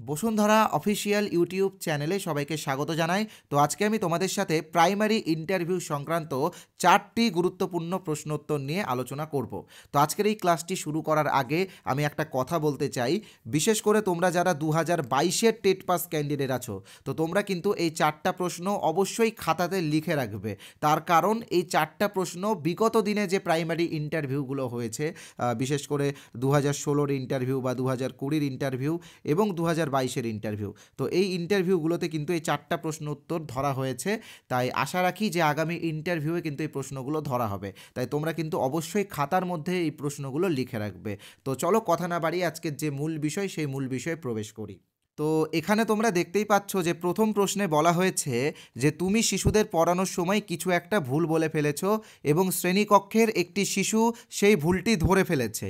Bashundhara official YouTube চ্যানেলে সবাইকে স্বাগত জানাই। তো আজকে আমি তোমাদের সাথে প্রাইমারি ইন্টারভিউ সংক্রান্ত 4টি গুরুত্বপূর্ণ প্রশ্নোত্তর নিয়ে আলোচনা করব। তো আজকের এই ক্লাসটি শুরু করার আগে আমি একটা কথা বলতে চাই, বিশেষ করে তোমরা যারা 2022-এর টেট পাস ক্যান্ডিডেট আছো, তো তোমরা কিন্তু এই 4টা প্রশ্ন অবশ্যই খাতাতে লিখে রাখবে। তার কারণ এই 4টা প্রশ্ন বিগত দিনে যে প্রাইমারি ইন্টারভিউগুলো হয়েছে, বিশেষ করে 2016-র ইন্টারভিউ বা 2020-র ইন্টারভিউ এবং 2022-এর ইন্টারভিউ, তো এই ইন্টারভিউগুলোতে কিন্তু এই 4টা প্রশ্ন উত্তর ধরা হয়েছে। তাই আশা রাখি যে আগামী ইন্টারভিউয়ে কিন্তু এই প্রশ্নগুলো ধরা হবে। তাই তোমরা কিন্তু অবশ্যই খাতার মধ্যে এই প্রশ্নগুলো লিখে রাখবে। তো চলো কথা না বাড়িয়ে আজকের যে মূল বিষয় সেই মূল বিষয়ে প্রবেশ করি। তো এখানে তোমরা দেখতেই পাচ্ছ যে প্রথম প্রশ্নে বলা হয়েছে যে তুমি শিশুদের পড়ানোর সময় কিছু একটা ভুল বলে ফেলেছো এবং শ্রেণীকক্ষের একটি শিশু সেই ভুলটি ধরে ফেলেছে।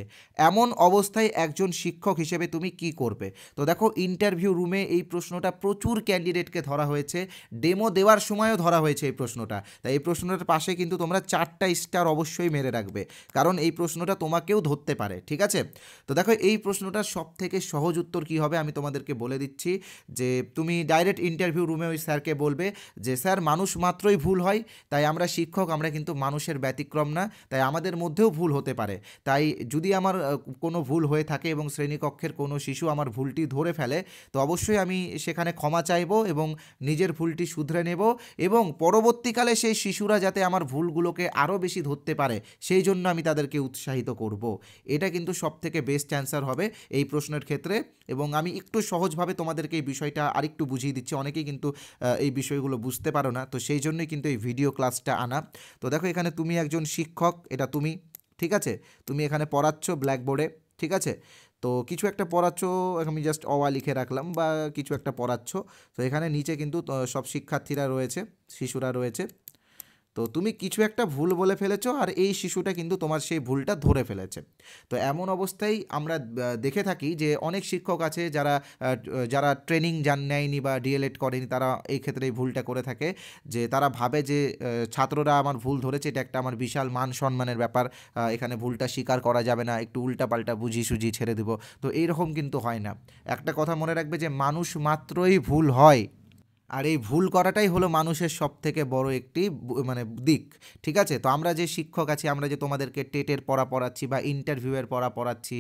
এমন অবস্থায় একজন শিক্ষক হিসেবে তুমি কি করবে? তো দেখো, ইন্টারভিউ রুমে এই প্রশ্নটা প্রচুর ক্যান্ডিডেটকে ধরা হয়েছে, ডেমো দেওয়ার সময়ও ধরা হয়েছে এই প্রশ্নটা। তাই এই প্রশ্নটার পাশে কিন্তু তোমরা 4টা স্টার অবশ্যই মেরে রাখবে, কারণ এই প্রশ্নটা তোমাকেও ধরতে পারে। ঠিক আছে? তো দেখো, এই প্রশ্নটার সব থেকে সহজ উত্তর কী হবে আমি তোমাদেরকে বলে দিচ্ছি, যে তুমি ডাইরেক্ট ইন্টারভিউ রুমে ওই স্যারকে বলবে যে স্যার, মানুষ মাত্রই ভুল হয়, তাই আমরা শিক্ষক, আমরা কিন্তু মানুষের ব্যতিক্রম না, তাই আমাদের মধ্যেও ভুল হতে পারে। তাই যদি আমার কোনো ভুল হয়ে থাকে এবং শ্রেণীকক্ষের কোনো শিশু আমার ভুলটি ধরে ফেলে, তো অবশ্যই আমি সেখানে ক্ষমা চাইব এবং নিজের ভুলটি শুধরে নেব, এবং পরবর্তীকালে সেই শিশুরা যাতে আমার ভুলগুলোকে আরও বেশি ধরতে পারে সেই জন্য আমি তাদেরকে উৎসাহিত করব। এটা কিন্তু সবথেকে বেস্ট অ্যান্সার হবে এই প্রশ্নের ক্ষেত্রে। এবং আমি একটু সহজভাবে তোমাদেরকে এই বিষয়টা আরেকটু বুঝিয়ে দিচ্ছি, অনেকেই কিন্তু এই বিষয়গুলো বুঝতে পারো না, তো সেই জন্যই কিন্তু এই ভিডিও ক্লাসটা আনা। তো দেখো, এখানে তুমি একজন শিক্ষক, এটা তুমি, ঠিক আছে? তুমি এখানে পড়াচ্ছ ব্ল্যাকবোর্ডে, ঠিক আছে? তো কিছু একটা পড়াচ্ছ, আমি জাস্ট অওয়া লিখে রাখলাম, বা কিছু একটা পড়াচ্ছ। তো এখানে নিচে কিন্তু সব শিক্ষার্থীরা রয়েছে, শিশুরা রয়েছে। তো তুমি কিছু একটা ভুল বলে ফেলেছো আর এই শিশুটা কিন্তু তোমার সেই ভুলটা ধরে ফেলেছে। তো এমন অবস্থায় আমরা দেখে থাকি যে অনেক শিক্ষক আছে যারা ট্রেনিং নেয়নি বা ডিএলএড করেনি, তারা এই ক্ষেত্রে এই ভুলটা করে থাকে, যে তারা ভাবে যে ছাত্ররা আমার ভুল ধরেছে, এটা একটা আমার বিশাল মান সম্মানের ব্যাপার, এখানে ভুলটা স্বীকার করা যাবে না, একটু উল্টাপাল্টা বুঝিয়ে সুঝিয়ে ছেড়ে দেবো। তো এইরকম কিন্তু হয় না। একটা কথা মনে রাখবে যে মানুষ মাত্রই ভুল হয়, আর এই ভুল করাটাই হলো মানুষের সবথেকে বড় একটি মানে দিক। ঠিক আছে? তো আমরা যে শিক্ষক আছি, আমরা যে তোমাদেরকে টেটের পড়া পড়াচ্ছি বা ইন্টারভিউয়ের পড়া পড়াচ্ছি,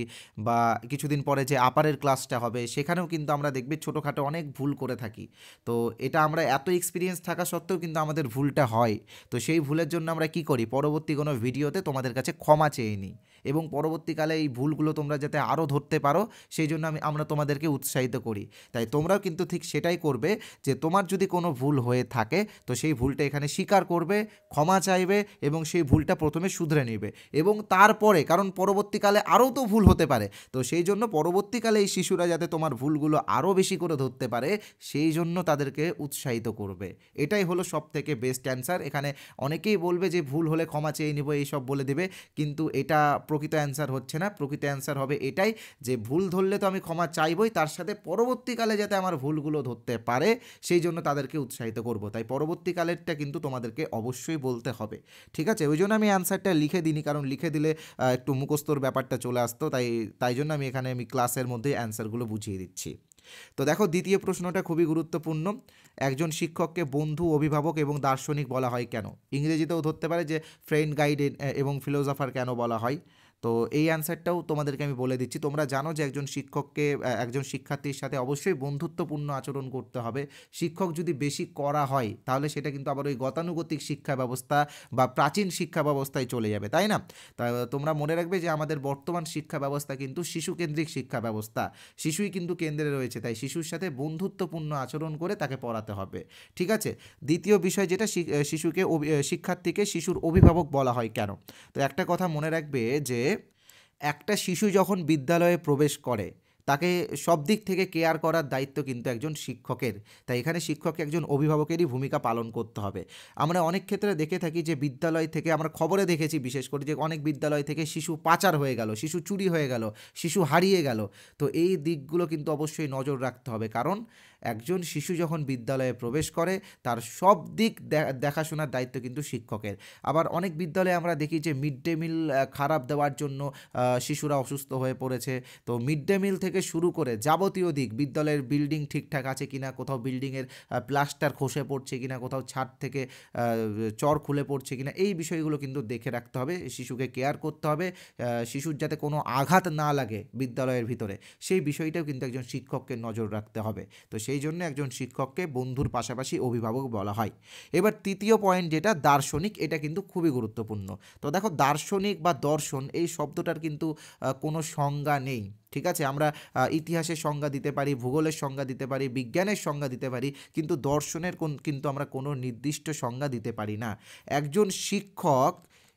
বা কিছুদিন পরে যে আপারের ক্লাসটা হবে সেখানেও কিন্তু আমরা দেখবে ছোটোখাটো অনেক ভুল করে থাকি। তো এটা আমরা এত এক্সপিরিয়েন্স থাকা সত্ত্বেও কিন্তু আমাদের ভুলটা হয়। তো সেই ভুলের জন্য আমরা কি করি, পরবর্তী কোনো ভিডিওতে তোমাদের কাছে ক্ষমা চেয়ে নিই, এবং পরবর্তীকালে এই ভুলগুলো তোমরা যাতে আরও ধরতে পারো সেই জন্য আমরা তোমাদেরকে উৎসাহিত করি। তাই তোমরাও কিন্তু ঠিক সেটাই করবে, যে তোমার যদি কোনো ভুল হয়ে থাকে তো সেই ভুলটা এখানে স্বীকার করবে, ক্ষমা চাইবে এবং সেই ভুলটা প্রথমে শুধরে নেবে, এবং তারপরে, কারণ পরবর্তীকালে আরও তো ভুল হতে পারে, তো সেই জন্য পরবর্তীকালে এই শিশুরা যাতে তোমার ভুলগুলো আরও বেশি করে ধরতে পারে সেই জন্য তাদেরকে উৎসাহিত করবে। এটাই হলো সবথেকে বেস্ট অ্যান্সার। এখানে অনেকেই বলবে যে ভুল হলে ক্ষমা চেয়ে নিব, এইসব বলে দেবে, কিন্তু এটা প্রকৃত অ্যান্সার হচ্ছে না। প্রকৃত অ্যান্সার হবে এটাই, যে ভুল ধরলে তো আমি ক্ষমা চাইবই, তার সাথে পরবর্তীকালে যাতে আমার ভুলগুলো ধরতে পারে সেই জন্য তাদেরকে উৎসাহিত করব। তাই পরবর্তীকালেরটা কিন্তু তোমাদেরকে অবশ্যই বলতে হবে। ঠিক আছে? ওই জন্য আমি অ্যান্সারটা লিখে দিইনি, কারণ লিখে দিলে একটু মুখস্থর ব্যাপারটা চলে আসতো, তাই জন্য আমি ক্লাসের মধ্যে অ্যান্সারগুলো বুঝিয়ে দিচ্ছি। তো দেখো, দ্বিতীয় প্রশ্নটা খুবই গুরুত্বপূর্ণ। একজন শিক্ষককে বন্ধু, অভিভাবক এবং দার্শনিক বলা হয় কেন? ইংরেজিতেও ধরতে পারে যে ফ্রেন্ড, গাইড এবং ফিলোসফার কেন বলা হয়। তো এই অ্যান্সারটাও তোমাদেরকে আমি বলে দিচ্ছি। তোমরা জানো যে একজন শিক্ষককে একজন শিক্ষার্থীর সাথে অবশ্যই বন্ধুত্বপূর্ণ আচরণ করতে হবে। শিক্ষক যদি বেশি কড়া হয় তাহলে সেটা কিন্তু আবার ওই গতানুগতিক শিক্ষা ব্যবস্থা বা প্রাচীন শিক্ষা ব্যবস্থায় চলে যাবে, তাই না? তা তোমরা মনে রাখবে যে আমাদের বর্তমান শিক্ষা ব্যবস্থা কিন্তু শিশুকেন্দ্রিক শিক্ষা ব্যবস্থা, শিশুই কিন্তু কেন্দ্রে রয়েছে, তাই শিশুর সাথে বন্ধুত্বপূর্ণ আচরণ করে তাকে পড়াতে হবে। ঠিক আছে? দ্বিতীয় বিষয় যেটা, শিক্ষার্থীকে শিশুর অভিভাবক বলা হয় কেন? তো একটা কথা মনে রাখবে যে একটা শিশু যখন বিদ্যালয়ে প্রবেশ করে তাকে সব দিক থেকে কেয়ার করার দায়িত্ব কিন্তু একজন শিক্ষকের। তাই এখানে শিক্ষককে একজন অভিভাবকেরই ভূমিকা পালন করতে হবে। আমরা অনেক ক্ষেত্রে দেখে থাকি যে বিদ্যালয় থেকে, আমরা খবরে দেখেছি বিশেষ করে, যে অনেক বিদ্যালয় থেকে শিশু পাচার হয়ে গেল, শিশু চুরি হয়ে গেল, শিশু হারিয়ে গেল। তো এই দিকগুলো কিন্তু অবশ্যই নজর রাখতে হবে, কারণ একজন শিশু যখন বিদ্যালয়ে প্রবেশ করে তার সব দিক দেখাশোনার দায়িত্ব কিন্তু শিক্ষকের। আবার অনেক বিদ্যালয়ে আমরা দেখি যে মিড ডে মিল খারাপ দেওয়ার জন্য শিশুরা অসুস্থ হয়ে পড়েছে। তো মিড ডে মিল থেকে থেকে শুরু করে যাবতীয় দিক, বিদ্যালয়ের বিল্ডিং ঠিকঠাক আছে কিনা, কোথাও বিল্ডিংয়ের প্লাস্টার খসে পড়ছে কিনা, কোথাও ছাদ থেকে চর খুলে পড়ছে কিনা, এই বিষয়গুলো কিন্তু দেখে রাখতে হবে। শিশুকে কেয়ার করতে হবে, শিশুর যাতে কোনো আঘাত না লাগে বিদ্যালয়ের ভিতরে, সেই বিষয়টাও কিন্তু একজন শিক্ষককে নজর রাখতে হবে। তো সেই জন্য একজন শিক্ষককে বন্ধুর পাশাপাশি অভিভাবক বলা হয়। এবার তৃতীয় পয়েন্ট যেটা দার্শনিক, এটা কিন্তু খুবই গুরুত্বপূর্ণ। তো দেখো, দার্শনিক বা দর্শন এই শব্দটার কিন্তু কোনো সংজ্ঞা নেই, ঠিক আছে? আমরা ইতিহাসের সংজ্ঞা দিতে পারি, ভূগোলের সংজ্ঞা দিতে পারি, বিজ্ঞানের সংজ্ঞা দিতে পারি, কিন্তু দর্শনের কিন্তু আমরা কোনো নির্দিষ্ট সংজ্ঞা দিতে পারি না। একজন শিক্ষক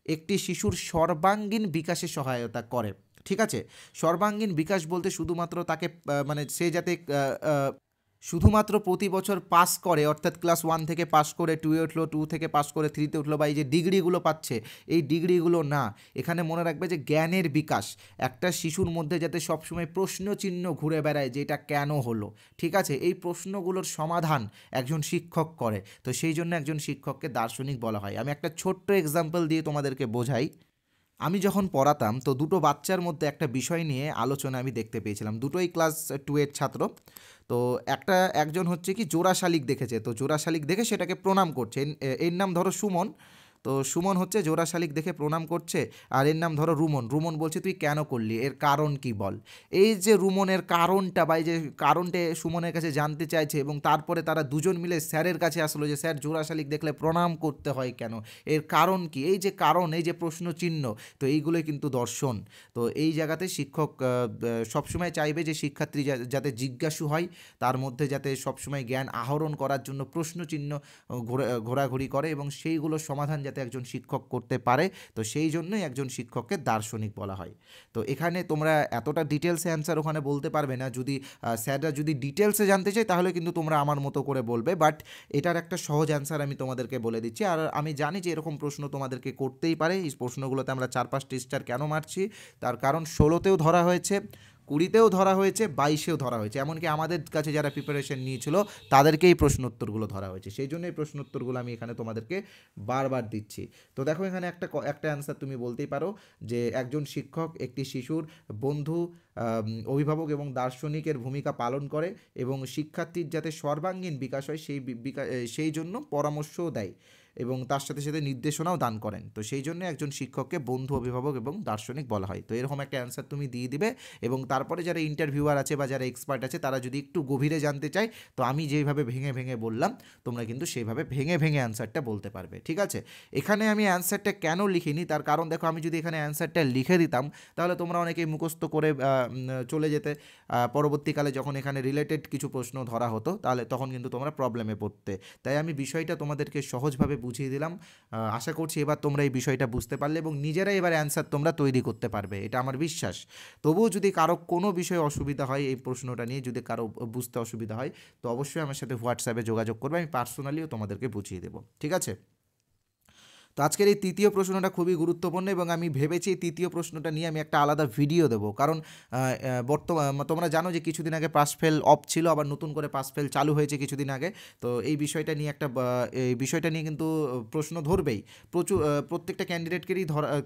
একটি শিশুর সর্বাঙ্গীন বিকাশে সহায়তা করে, ঠিক আছে? সর্বাঙ্গীন বিকাশ বলতে শুধুমাত্র তাকে মানে সে যাতে শুধুমাত্র প্রতি বছর পাস করে, অর্থাৎ ক্লাস 1 থেকে পাস করে 2-এ উঠলো, 2 থেকে পাস করে 3-তে উঠলো, বা এই যে ডিগ্রিগুলো পাচ্ছে, এই ডিগ্রিগুলো না। এখানে মনে রাখবে যে জ্ঞানের বিকাশ, একটা শিশুর মধ্যে যাতে সবসময় প্রশ্নচিহ্ন ঘুরে বেড়ায় যে এটা কেন হলো, ঠিক আছে? এই প্রশ্নগুলোর সমাধান একজন শিক্ষক করে। তো সেই জন্য একজন শিক্ষককে দার্শনিক বলা হয়। আমি একটা ছোট্ট এক্সাম্পল দিয়ে তোমাদেরকে বোঝাই। আমি যখন পড়াতাম, তো দুটো বাচ্চার মধ্যে একটা বিষয় নিয়ে আলোচনা আমি দেখতে পেয়েছিলাম। দুটোই ক্লাস 2 এর ছাত্র। তো একজন হচ্ছে কি জোড়া শালিক দেখেছে, তো জোড়া শালিক দেখে সেটাকে প্রণাম করছে। এর নাম ধরো সুমন। তো সুমন হচ্ছে জোড়া শালিক দেখে প্রণাম করছে, আর এর নাম ধরো রুমন। রুমন বলছে তুই কেন করলি, এর কারণ কি বল। এই যে রুমনের কারণটা, বা এই যে কারণটা সুমনের কাছে জানতে চাইছে, এবং তারপরে তারা দুজন মিলে স্যারের কাছে আসলো যে স্যার, জোড়া শালিক দেখলে প্রণাম করতে হয় কেন, এর কারণ কি। এই যে কারণ, এই যে প্রশ্ন চিহ্ন, তো এইগুলোই কিন্তু দর্শন। তো এই জায়গাতে শিক্ষক সবসময় চাইবে যে শিক্ষার্থী যাতে জিজ্ঞাসু হয়, তার মধ্যে যাতে সবসময় জ্ঞান আহরণ করার জন্য প্রশ্ন চিহ্ন ঘোরাঘুরি করে, এবং সেইগুলোর সমাধান যাতে একজন শিক্ষক করতে পারে। তো সেই জন্যই একজন শিক্ষককে দার্শনিক বলা হয়। তো এখানে তোমরা এতটা ডিটেলসে অ্যান্সার ওখানে বলতে পারবে না। যদি স্যাররা যদি ডিটেলসে জানতে চাই, তাহলে কিন্তু তোমরা আমার মতো করে বলবে, বাট এটার একটা সহজ অ্যান্সার আমি তোমাদেরকে বলে দিচ্ছি। আর আমি জানি যে এরকম প্রশ্ন তোমাদেরকে করতেই পারে। এই প্রশ্নগুলোতে আমরা 4-5টি স্টার কেন মারছি, তার কারণ 16তেও ধরা হয়েছে, 20তেও ধরা হয়েছে, 22এও ধরা হয়েছে। এমনকি আমাদের কাছে যারা প্রিপারেশন নিয়েছিল তাদেরকেই প্রশ্ন উত্তরগুলো ধরা হয়েছে। সেই জন্য এই প্রশ্ন উত্তরগুলো আমি এখানে তোমাদেরকে বারবার দিচ্ছি। তো দেখো, এখানে একটা অ্যান্সার তুমি বলতেই পারো যে একজন শিক্ষক একটি শিশুর বন্ধু, অভিভাবক এবং দার্শনিকের ভূমিকা পালন করে, এবং শিক্ষার্থীর যাতে সর্বাঙ্গীন বিকাশ হয় সেই জন্য পরামর্শও দেয়, এবং তার সাথে সাথে নির্দেশনাও দান করেন। তো সেই জন্য একজন শিক্ষককে বন্ধু, অভিভাবক এবং দার্শনিক বলা হয়। তো এরকম একটা অ্যান্সার তুমি দিয়ে দিবে, এবং তারপরে যারা ইন্টারভিউয়ার আছে বা যারা এক্সপার্ট আছে, তারা যদি একটু গভীরে জানতে চায়, তো আমি যেইভাবে ভেঙে ভেঙে বললাম, তোমরা কিন্তু সেইভাবে ভেঙে ভেঙে অ্যান্সারটা বলতে পারবে, ঠিক আছে? এখানে আমি অ্যান্সারটা কেন লিখিনি, তার কারণ দেখো, আমি যদি এখানে অ্যান্সারটা লিখে দিতাম, তাহলে তোমরা অনেকেই মুখস্থ করে চলে যেতে। পরবর্তীকালে যখন এখানে রিলেটেড কিছু প্রশ্ন ধরা হতো, তাহলে তখন কিন্তু তোমরা প্রবলেমে পড়তে। তাই আমি বিষয়টা তোমাদেরকে সহজভাবে বুঝিয়ে দিলাম। আশা করছি এবার তোমরা এই বিষয়টা বুঝতে পারলে, এবং নিজেরাই এবার অ্যান্সার তোমরা তৈরি করতে পারবে, এটা আমার বিশ্বাস। তবুও যদি কারো কোনো বিষয়ে অসুবিধা হয়, এই প্রশ্নটা নিয়ে যদি কারো বুঝতে অসুবিধা হয়, তো অবশ্যই আমার সাথে হোয়াটসঅ্যাপে যোগাযোগ করবে, আমি পার্সোনালিও তোমাদেরকে বুঝিয়ে দেবো, ঠিক আছে? তো আজকের এই তৃতীয় প্রশ্নটা খুবই গুরুত্বপূর্ণ, এবং আমি ভেবেছি এই তৃতীয় প্রশ্নটা নিয়ে আমি একটা আলাদা ভিডিও দেবো। কারণ তোমরা জানো যে কিছুদিন আগে পাস ফেল অফ ছিল, আবার নতুন করে পাস ফেল চালু হয়েছে কিছুদিন আগে। তো এই বিষয়টা নিয়ে কিন্তু প্রশ্ন ধরবেই, প্রত্যেকটা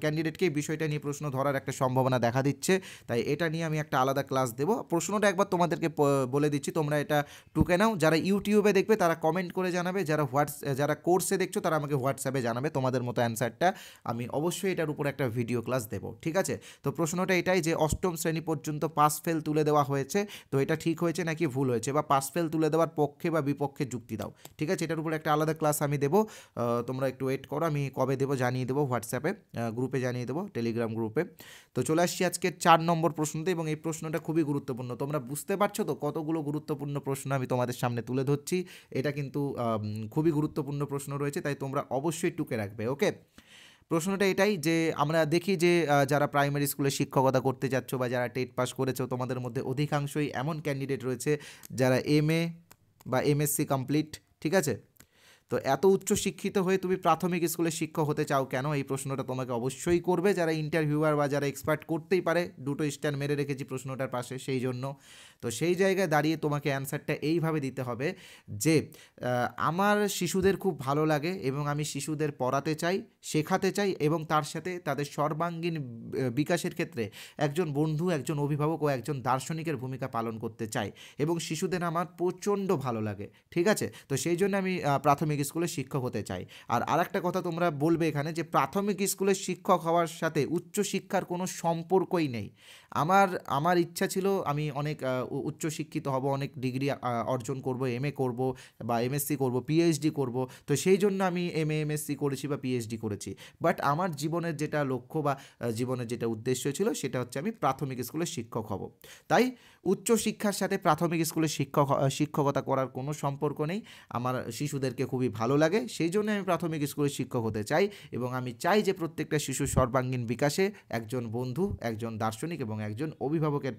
ক্যান্ডিডেটকেই বিষয়টা নিয়ে প্রশ্ন ধরার একটা সম্ভাবনা দেখা দিচ্ছে। তাই এটা নিয়ে আমি একটা আলাদা ক্লাস দেবো। প্রশ্নটা একবার তোমাদেরকে বলে দিচ্ছি, তোমরা এটা টুকে নাও। যারা ইউটিউবে দেখবে তারা কমেন্ট করে জানাবে, যারা কোর্সে দেখছো তারা আমাকে হোয়াটসঅ্যাপে জানাবে তোমাদের মতো অ্যান্সারটা। আমি অবশ্যই এটার উপর একটা ভিডিও ক্লাস দেবো, ঠিক আছে? তো প্রশ্নটা এটাই যে অষ্টম শ্রেণী পর্যন্ত পাস ফেল তুলে দেওয়া হয়েছে, তো এটা ঠিক হয়েছে নাকি ভুল হয়েছে, বা পাস ফেল তুলে দেওয়ার পক্ষে বা বিপক্ষে যুক্তি দাও, ঠিক আছে? এটার উপর একটা আলাদা ক্লাস আমি দেবো। তোমরা একটু ওয়েট করো, আমি কবে দেবো জানিয়ে দেবো, হোয়াটসঅ্যাপে গ্রুপে জানিয়ে দেবো, টেলিগ্রাম গ্রুপে। তো চলে আসছি আজকে 4 নম্বর প্রশ্নতে, এবং এই প্রশ্নটা খুবই গুরুত্বপূর্ণ। তোমরা বুঝতে পারছো তো কতগুলো গুরুত্বপূর্ণ প্রশ্ন আমি তোমাদের সামনে তুলে ধরছি। এটা কিন্তু খুবই গুরুত্বপূর্ণ প্রশ্ন রয়েছে, তাই তোমরা অবশ্যই টুকে রাখবে, ওকে? প্রশ্নটা এটাই যে আমরা দেখি যে যারা প্রাইমারি স্কুলে শিক্ষকতা করতে যাচ্ছ, বা যারা টেট পাস করেছো, তোমাদের মধ্যে অধিকাংশই এমন ক্যান্ডিডেট রয়েছে যারা MA বা MSc কমপ্লিট, ঠিক আছে? তো এত উচ্চশিক্ষিত হয়ে তুমি প্রাথমিক স্কুলের শিক্ষক হতে চাও কেন? এই প্রশ্নটা তোমাকে অবশ্যই করবে যারা ইন্টারভিউয়ার বা যারা এক্সপার্ট, করতেই পারে, দুটো স্টার মেরে রেখেছি প্রশ্নটার পাশে সেই জন্য। তো সেই জায়গায় দাঁড়িয়ে তোমাকে অ্যান্সারটা এইভাবে দিতে হবে যে আমার শিশুদের খুব ভালো লাগে এবং আমি শিশুদের পড়াতে চাই, শেখাতে চাই এবং তার সাথে তাদের সর্বাঙ্গীন বিকাশের ক্ষেত্রে একজন বন্ধু, একজন অভিভাবক ও একজন দার্শনিকের ভূমিকা পালন করতে চাই এবং শিশুদের আমার প্রচণ্ড ভালো লাগে। ঠিক আছে? তো সেই জন্য আমি প্রাথমিক স্কুলের শিক্ষক হতে চাই। আর আরেকটা কথা তোমরা বলবে এখানে যে প্রাথমিক স্কুলের শিক্ষক হওয়ার সাথে উচ্চশিক্ষার কোনো সম্পর্কই নেই। আমার ইচ্ছা ছিল আমি অনেক উচ্চশিক্ষিত হব, অনেক ডিগ্রি অর্জন করব, এমএ করব বা এমএসসি করব, পিএইচডি করব। তো সেই জন্য আমি এমএ এমএসসি করেছি বা পিএইচডি করেছি। বাট আমার জীবনের যেটা লক্ষ্য বা জীবনের যেটা উদ্দেশ্য ছিল সেটা হচ্ছে আমি প্রাথমিক স্কুলের শিক্ষক হব। তাই উচ্চশিক্ষার সাথে প্রাথমিক স্কুলের শিক্ষকতা করার কোনো সম্পর্ক নেই। আমার শিশুদেরকে খুবই ভালো লাগে, সেই জন্য আমি প্রাথমিক স্কুলের শিক্ষক হতে চাই এবং আমি চাই যে প্রত্যেকটা শিশুর সর্বাঙ্গীন বিকাশে একজন বন্ধু, একজন দার্শনিক এবং একজন অভিভাবকের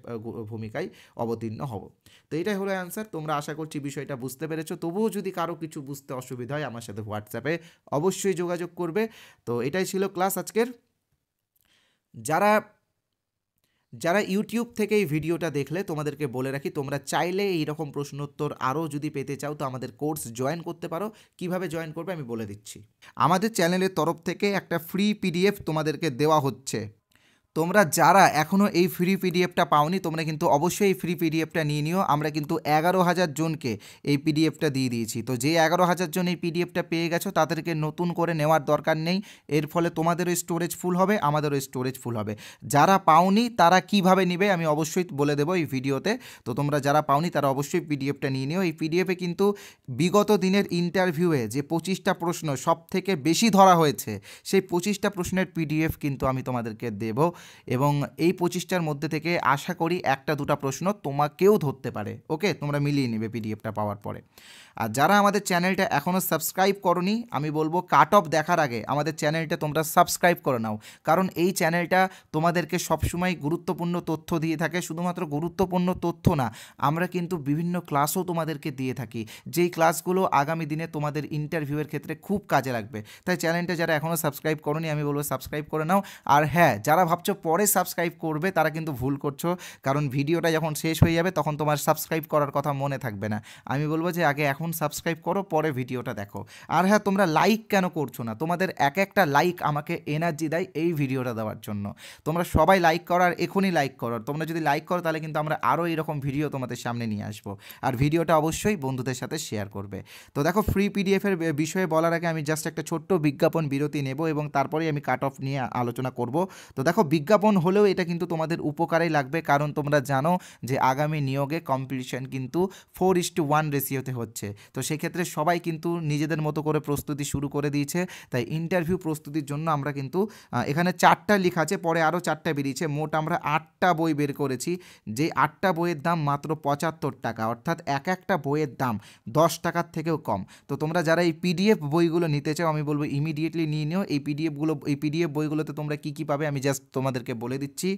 ভূমিকায় অবতীর্ণ হব। তো এটাই হলো অ্যান্সার। তোমরা আশা করছি বিষয়টা বুঝতে পেরেছো। তবুও যদি কারো কিছু বুঝতে অসুবিধা হয় আমার সাথে হোয়াটসঅ্যাপে অবশ্যই যোগাযোগ করবে। তো এটাই ছিল ক্লাস আজকের। যারা যারা ইউটিউব থেকে এই ভিডিওটা দেখলে তোমাদেরকে বলে রাখি, তোমরা চাইলে এইরকম প্রশ্নোত্তর আরও যদি পেতে চাও তো আমাদের কোর্স জয়েন করতে পারো। কিভাবে জয়েন করবে আমি বলে দিচ্ছি। আমাদের চ্যানেলের তরফ থেকে একটা ফ্রি পিডিএফ তোমাদেরকে দেওয়া হচ্ছে। তোমরা যারা এখনও এই ফ্রি পিডিএফটা পাওনি তোমরা কিন্তু অবশ্যই এই ফ্রি পিডিএফটা নিয়ে নিও। আমরা কিন্তু 11,000 জনকে এই পিডিএফটা দিয়ে দিয়েছি। তো যে 11,000 জন এই পিডিএফটা পেয়ে গেছো তাদেরকে নতুন করে নেওয়ার দরকার নেই। এর ফলে তোমাদেরও স্টোরেজ ফুল হবে, আমাদেরও স্টোরেজ ফুল হবে। যারা পাওনি তারা কিভাবে নিবে আমি অবশ্যই বলে দেবো এই ভিডিওতে। তো তোমরা যারা পাওনি তারা অবশ্যই পিডিএফটা নিয়ে নিও। এই পিডিএফে কিন্তু বিগত দিনের ইন্টারভিউয়ে যে 25টা প্রশ্ন সব থেকে বেশি ধরা হয়েছে সেই 25টা প্রশ্নের পিডিএফ কিন্তু আমি তোমাদেরকে দেবো এবং এই 25টার মধ্যে থেকে আশা করি একটা দুটা প্রশ্ন তোমাকেও ধরতে পারে। ওকে, তোমরা মিলিয়ে নেবে পিডিএফটা পাওয়ার পরে। আর যারা আমাদের চ্যানেলটা এখনও সাবস্ক্রাইব করোনি আমি বলবো কাট অফ দেখার আগে আমাদের চ্যানেলটা তোমরা সাবস্ক্রাইব করে নাও, কারণ এই চ্যানেলটা তোমাদেরকে সবসময় গুরুত্বপূর্ণ তথ্য দিয়ে থাকে। শুধুমাত্র গুরুত্বপূর্ণ তথ্য না, আমরা কিন্তু বিভিন্ন ক্লাসও তোমাদেরকে দিয়ে থাকি, যেই ক্লাসগুলো আগামী দিনে তোমাদের ইন্টারভিউয়ের ক্ষেত্রে খুব কাজে লাগবে। তাই চ্যানেলটা যারা এখনও সাবস্ক্রাইব করোনি আমি বলবো সাবস্ক্রাইব করে নাও। আর হ্যাঁ, যারা ভাবছো পরে সাবস্ক্রাইব করবে তারা কিন্তু ভুল করছো, কারণ ভিডিওটা যখন শেষ হয়ে যাবে তখন তোমার সাবস্ক্রাইব করার কথা মনে থাকবে না। আমি বলবো যে আগে এখন সাবস্ক্রাইব করো, পরে ভিডিওটা দেখো। আর হ্যাঁ, তোমরা লাইক কেন করছো না? তোমাদের এক একটা লাইক আমাকে এনার্জি দেয় এই ভিডিওটা দেওয়ার জন্য। তোমরা সবাই লাইক করো আর এখনই লাইক করো। তোমরা যদি লাইক করো তাহলে কিন্তু আমরা আরও এরকম ভিডিও তোমাদের সামনে নিয়ে আসবো। আর ভিডিওটা অবশ্যই বন্ধুদের সাথে শেয়ার করবে। তো দেখো, ফ্রি পিডিএফের বিষয়ে বলার আগে আমি জাস্ট একটা ছোট্ট বিজ্ঞাপন বিরতি নেব এবং তারপরেই আমি কাট অফ নিয়ে আলোচনা করব। তো দেখো, বিজ্ঞাপন হলেও এটা কিন্তু তোমাদের উপকারেই লাগবে, কারণ তোমরা জানো যে আগামী নিয়োগে কম্পিটিশন কিন্তু 4:1 রেশিওতে হচ্ছে। তো সেক্ষেত্রে সবাই কিন্তু নিজেদের মতো করে প্রস্তুতি শুরু করে দিয়েছে। তাই ইন্টারভিউ প্রস্তুতির জন্য আমরা কিন্তু এখানে 4টা লেখা আছে, পরে আরও 4টা বেরিয়েছে, মোট আমরা 8টা বই বের করেছি। যে 8টা বইয়ের দাম মাত্র 75 টাকা, অর্থাৎ এক একটা বইয়ের দাম 10 টাকার থেকেও কম। তো তোমরা যারা এই পিডিএফ বইগুলো নিতে চাও আমি বলবো ইমিডিয়েটলি নিয়ে নিও। এই পিডিএফ বইগুলোতে তোমরা কী কী পাবে আমি জাস্ট তোমাদেরকে বলে দিচ্ছি।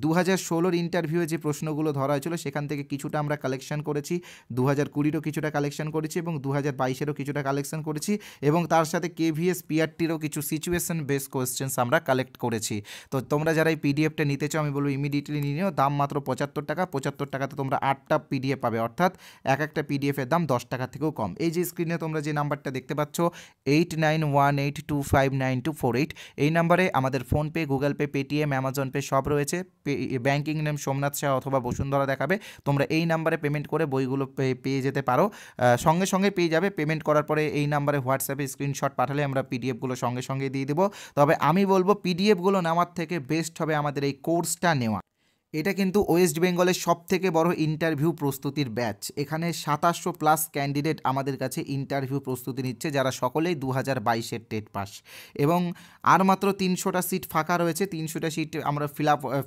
2016 ইন্টারভিউয়ে যে প্রশ্নগুলো ধরা হয়েছিল সেখান থেকে কিছুটা আমরা কালেকশন করেছি, 2020-এরও কিছুটা কালেকশন করেছি এবং 2022-এরও কিছুটা কালেকশন করেছি এবং তার সাথে কেভিএস পিআরটিরও কিছু সিচুয়েশন বেস কোয়েশ্চেন্স আমরা কালেক্ট করেছি। তো তোমরা যারা এই পিডিএফটা নিতে চাও আমি বলবো ইমিডিয়েটলি নিয়ে নিও। দাম মাত্র 75 টাকা। 75 টাকাতে তোমরা 8টা পিডিএফ পাবে, অর্থাৎ এক একটা পিডিএফের দাম 10 টাকা থেকেও কম। এই যে স্ক্রিনে তোমরা যে নাম্বারটা দেখতে পাচ্ছ 8918259248, এই নাম্বারে আমাদের PhonePe, Google pay, Paytm, Amazon pay সব রয়েছে। ব্যাঙ্কিং নেম সোমনাথ শাহ অথবা বসুন্ধরা দেখাবে। তোমরা এই নাম্বারে পেমেন্ট করে বইগুলো পেয়ে যেতে পারো, সঙ্গে সঙ্গে পেয়ে যাবে। পেমেন্ট করার পরে এই নাম্বারে হোয়াটসঅ্যাপে স্ক্রিনশট পাঠালে আমরা পিডিএফগুলো সঙ্গে সঙ্গে দিয়ে দেবো। তবে আমি বলবো পিডিএফগুলো নেওয়ার থেকে বেস্ট হবে আমাদের এই কোর্সটা নেওয়া। এটা কিন্তু ওয়েস্ট বেঙ্গলের সবথেকে বড় ইন্টারভিউ প্রস্তুতির ব্যাচ। এখানে 2700+ ক্যান্ডিডেট আমাদের কাছে ইন্টারভিউ প্রস্তুতি নিচ্ছে, যারা সকলেই 2022-এর টেট পাস। এবং আর মাত্র 300টা সিট ফাঁকা রয়েছে। 300টা সিট আমরা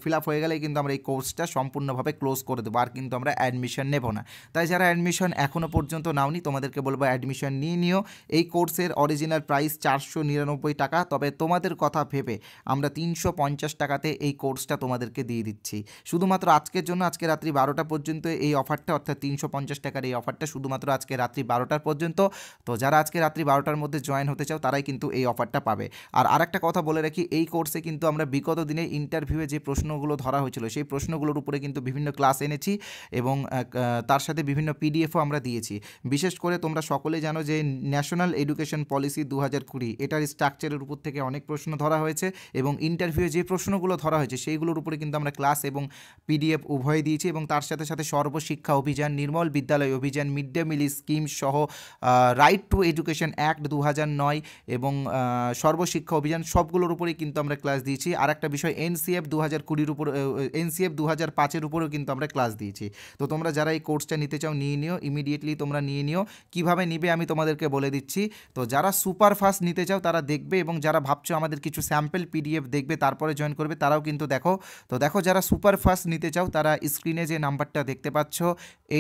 ফিল আপ হয়ে গেলেই কিন্তু আমরা এই কোর্সটা সম্পূর্ণভাবে ক্লোজ করে দেবো, আর কিন্তু আমরা অ্যাডমিশন নেব না। তাই যারা অ্যাডমিশন এখনও পর্যন্ত নাওনি তোমাদেরকে বলবো অ্যাডমিশন নিয়ে নিও। এই কোর্সের অরিজিনাল প্রাইস 499 টাকা, তবে তোমাদের কথা ভেবে আমরা 350 টাকাতে এই কোর্সটা তোমাদেরকে দিয়ে দিচ্ছি। শুধুমাত্র আজকের জন্য, আজকে রাত্রি 12টা পর্যন্ত এই অফারটা, অর্থাৎ 350 টাকার এই অফারটা শুধুমাত্র আজকে রাত্রি 12টার পর্যন্ত। তো যারা আজকে রাত্রি 12টার মধ্যে জয়েন হতে চাও তারাই কিন্তু এই অফারটা পাবে। আর আরেকটা কথা বলে রাখি, এই কোর্সে কিন্তু আমরা বিগত দিনে ইন্টারভিউয়ে যে প্রশ্নগুলো ধরা হয়েছিল সেই প্রশ্নগুলোর উপরে কিন্তু বিভিন্ন ক্লাস এনেছি এবং তার সাথে বিভিন্ন পিডিএফও আমরা দিয়েছি। বিশেষ করে তোমরা সকলে জানো যে ন্যাশনাল এডুকেশন পলিসি 2020 এটার স্ট্রাকচারের উপর থেকে অনেক প্রশ্ন ধরা হয়েছে এবং ইন্টারভিউয়ে যে প্রশ্নগুলো ধরা হয়েছে সেইগুলোর উপরে কিন্তু আমরা ক্লাস এবং পিডিএফ উভয় দিয়েছি এবং তার সাথে সাথে সর্বশিক্ষা অভিযান, নির্মল বিদ্যালয় অভিযান, মিড ডে মিল স্কিম সহ রাইট টু এডুকেশন অ্যাক্ট 2009 এবং সর্বশিক্ষা অভিযান সবগুলোর উপরেই কিন্তু আমরা ক্লাস দিয়েছি। আর একটা বিষয় এনসিএফ 2020 উপর, এনসিএফ 2005 উপরেও কিন্তু আমরা ক্লাস দিয়েছি। তো তোমরা যারা এই কোর্সটা নিতে চাও নিয়ে নিও, ইমিডিয়েটলি তোমরা নিয়ে নিও। কীভাবে নিবে আমি তোমাদেরকে বলে দিচ্ছি। তো যারা সুপার ফাস্ট নিতে চাও তারা দেখবে এবং যারা ভাবছো আমাদের কিছু স্যাম্পল পিডিএফ দেখবে তারপরে জয়েন করবে তারাও কিন্তু দেখো। তো দেখো, যারা সুপার ফাস্ট নিতে চাও তারা স্ক্রিনে যে নাম্বারটা দেখতে পাচ্ছ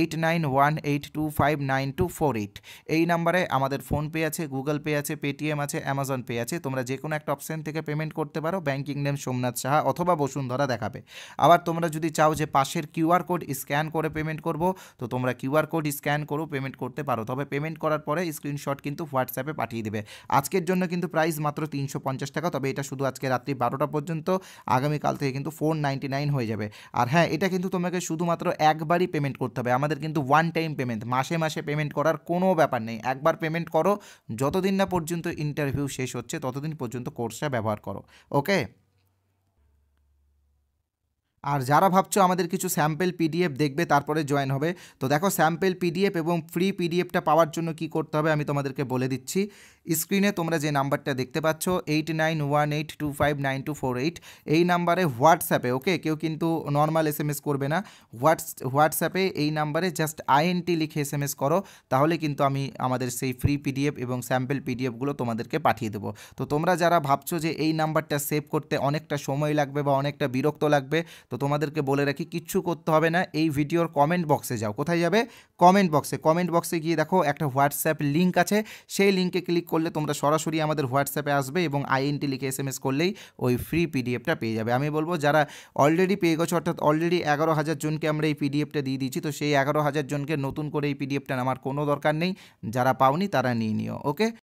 8918259248, এই নাম্বারে আমাদের ফোনপে আছে, গুগল পে আছে, পেটিএম আছে, অ্যামাজন পে আছে। তোমরা যে কোনো একটা অপশান থেকে পেমেন্ট করতে পারো। ব্যাঙ্কিং নেম সোমনাথ সাহা অথবা বসুন্ধরা দেখাবে। আবার তোমরা যদি চাও যে পাশের কিউআর কোড স্ক্যান করে পেমেন্ট করব, তো তোমরা কিউআর কোড স্ক্যান করো পেমেন্ট করতে পারো। তবে পেমেন্ট করার পরে স্ক্রিনশট কিন্তু হোয়াটসঅ্যাপে পাঠিয়ে দেবে। আজকের জন্য কিন্তু প্রাইস মাত্র 350 টাকা, তবে এটা শুধু আজকে রাত্রি 12টা পর্যন্ত। আগামীকাল থেকে কিন্তু 499 হয়ে যাবে। আর হ্যাঁ, এটা কিন্তু তোমাকে শুধুমাত্র একবারই পেমেন্ট করতে হবে। আমাদের কিন্তু ওয়ান টাইম পেমেন্ট, মাসে মাসে পেমেন্ট করার কোনো ব্যাপার নেই। একবার পেমেন্ট করো, যতদিন না পর্যন্ত ইন্টারভিউ শেষ হচ্ছে ততদিন পর্যন্ত কোর্সটা ব্যবহার করো। ওকে। আর যারা ভাবছো আমাদের কিছু স্যাম্পল পিডিএফ দেখবে তারপরে জয়েন হবে, তো দেখো স্যাম্পল পিডিএফ এবং ফ্রি পিডিএফটা পাওয়ার জন্য কি করতে হবে আমি তোমাদেরকে বলে দিচ্ছি। স্ক্রিনে তোমরা যে নাম্বারটা দেখতে পাচ্ছ 8918259248, এই নাম্বারে হোয়াটসঅ্যাপে, ওকে, কেউ কিন্তু নর্মাল এসএমএস করবে না, হোয়াটসঅ্যাপে এই নাম্বারে জাস্ট আইএনটি লিখে এসএমএস করো, তাহলে কিন্তু আমি আমাদের সেই ফ্রি পিডিএফ এবং স্যাম্পল পিডিএফগুলো তোমাদেরকে পাঠিয়ে দেবো। তো তোমরা যারা ভাবছো যে এই নাম্বারটা সেভ করতে অনেকটা সময় লাগবে বা অনেকটা বিরক্ত লাগবে, তো তোমাদেরকে বলে রাখি কিচ্ছু করতে হবে না। এই ভিডিওর কমেন্ট বক্সে যাও। কোথায় যাবে? কমেন্ট বক্সে গিয়ে দেখো একটা হোয়াটসঅ্যাপ লিঙ্ক আছে, সেই লিঙ্কে ক্লিক করলে তোমরা সরাসরি আমাদের হোয়াটসঅ্যাপে আসবে এবং আইএনটি লিখে এসএমএস করলেই ওই ফ্রি পিডিএফটা পেয়ে যাবে। আমি বলবো যারা অলরেডি পেয়ে গেছো, অর্থাৎ অলরেডি 11,000 জনকে আমরা এই পিডিএফটা দিয়ে দিচ্ছি, তো সেই 11,000 জনকে নতুন করে এই পিডিএফটা নেওয়ার কোনো দরকার নেই। যারা পাওনি তারা নিয়ে নিও। ওকে।